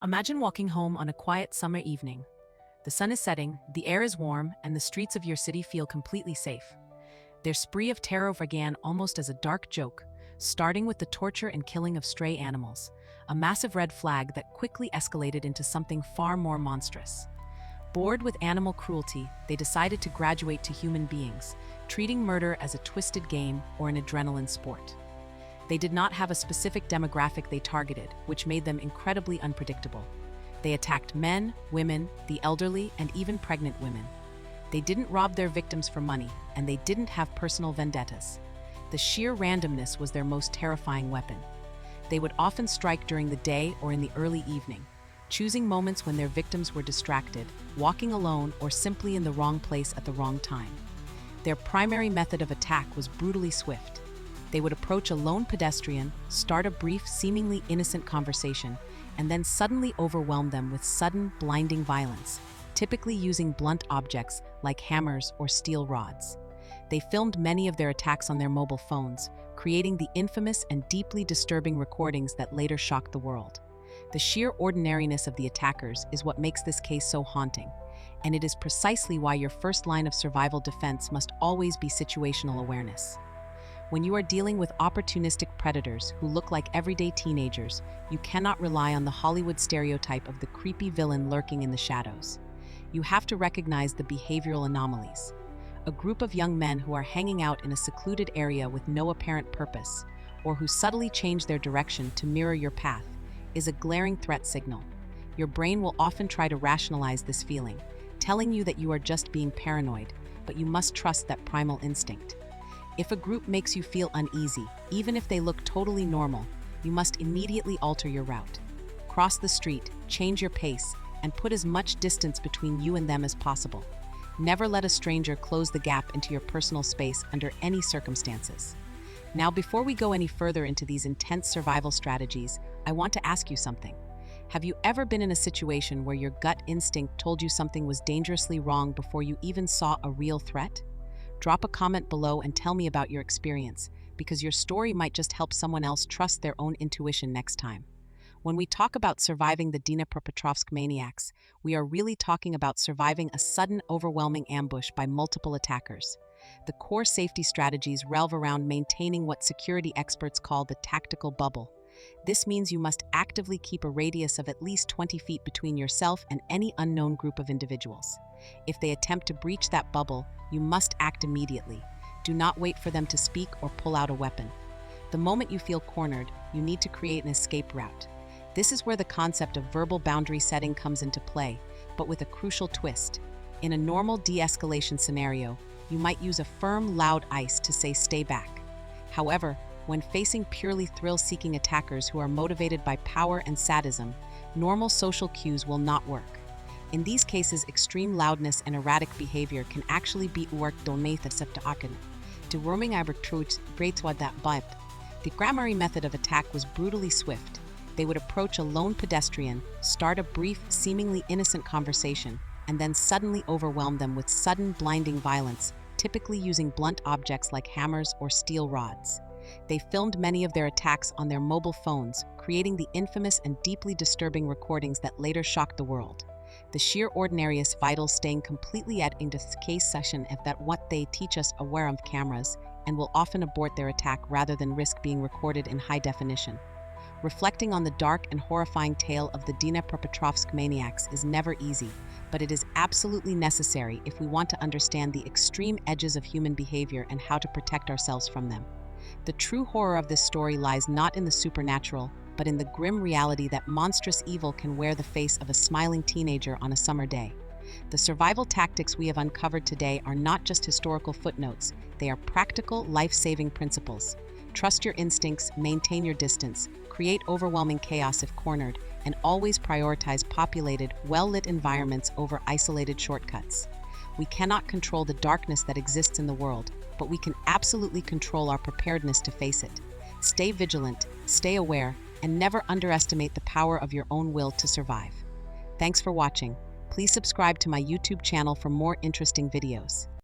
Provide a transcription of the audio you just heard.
Imagine walking home on a quiet summer evening. The sun is setting, the air is warm, and the streets of your city feel completely safe. Their spree of terror began almost as a dark joke, starting with the torture and killing of stray animals, a massive red flag that quickly escalated into something far more monstrous. Bored with animal cruelty, they decided to graduate to human beings, treating murder as a twisted game or an adrenaline sport. They did not have a specific demographic they targeted, which made them incredibly unpredictable. They attacked men, women, the elderly, and even pregnant women. They didn't rob their victims for money, and they didn't have personal vendettas. The sheer randomness was their most terrifying weapon. They would often strike during the day or in the early evening, choosing moments when their victims were distracted, walking alone, or simply in the wrong place at the wrong time. Their primary method of attack was brutally swift. They would approach a lone pedestrian, start a brief, seemingly innocent conversation, and then suddenly overwhelm them with sudden, blinding violence, typically using blunt objects like hammers or steel rods. They filmed many of their attacks on their mobile phones, creating the infamous and deeply disturbing recordings that later shocked the world. The sheer ordinariness of the attackers is what makes this case so haunting, and it is precisely why your first line of survival defense must always be situational awareness. When you are dealing with opportunistic predators who look like everyday teenagers, you cannot rely on the Hollywood stereotype of the creepy villain lurking in the shadows. You have to recognize the behavioral anomalies. A group of young men who are hanging out in a secluded area with no apparent purpose, or who subtly change their direction to mirror your path, is a glaring threat signal. Your brain will often try to rationalize this feeling, telling you that you are just being paranoid, but you must trust that primal instinct. If a group makes you feel uneasy, even if they look totally normal, you must immediately alter your route. Cross the street, change your pace, and put as much distance between you and them as possible. Never let a stranger close the gap into your personal space under any circumstances. Now, before we go any further into these intense survival strategies, I want to ask you something. Have you ever been in a situation where your gut instinct told you something was dangerously wrong before you even saw a real threat? Drop a comment below and tell me about your experience, because your story might just help someone else trust their own intuition next time. When we talk about surviving the Dnepropetrovsk Maniacs, we are really talking about surviving a sudden, overwhelming ambush by multiple attackers. The core safety strategies revolve around maintaining what security experts call the tactical bubble. This means you must actively keep a radius of at least 20 feet between yourself and any unknown group of individuals. If they attempt to breach that bubble, you must act immediately. Do not wait for them to speak or pull out a weapon. The moment you feel cornered, you need to create an escape route. This is where the concept of verbal boundary setting comes into play, but with a crucial twist. In a normal de-escalation scenario, you might use a firm, loud ice to say stay back. However, when facing purely thrill-seeking attackers who are motivated by power and sadism, normal social cues will not work. In these cases, extreme loudness and erratic behavior can actually be Dnepropetrovsk Maniacs. The primary method of attack was brutally swift. They would approach a lone pedestrian, start a brief, seemingly innocent conversation, and then suddenly overwhelm them with sudden, blinding violence, typically using blunt objects like hammers or steel rods. They filmed many of their attacks on their mobile phones, creating the infamous and deeply disturbing recordings that later shocked the world. The sheer ordinary is vital, staying completely at in this case session if that what they teach us aware of cameras, and will often abort their attack rather than risk being recorded in high definition. Reflecting on the dark and horrifying tale of the Dnepropetrovsk Maniacs is never easy, but it is absolutely necessary if we want to understand the extreme edges of human behavior and how to protect ourselves from them. The true horror of this story lies not in the supernatural, but in the grim reality that monstrous evil can wear the face of a smiling teenager on a summer day. The survival tactics we have uncovered today are not just historical footnotes, they are practical, life-saving principles. Trust your instincts, maintain your distance, create overwhelming chaos if cornered, and always prioritize populated, well-lit environments over isolated shortcuts. We cannot control the darkness that exists in the world, but we can absolutely control our preparedness to face it. Stay vigilant, stay aware, and never underestimate the power of your own will to survive. Thanks for watching. Please subscribe to my YouTube channel for more interesting videos.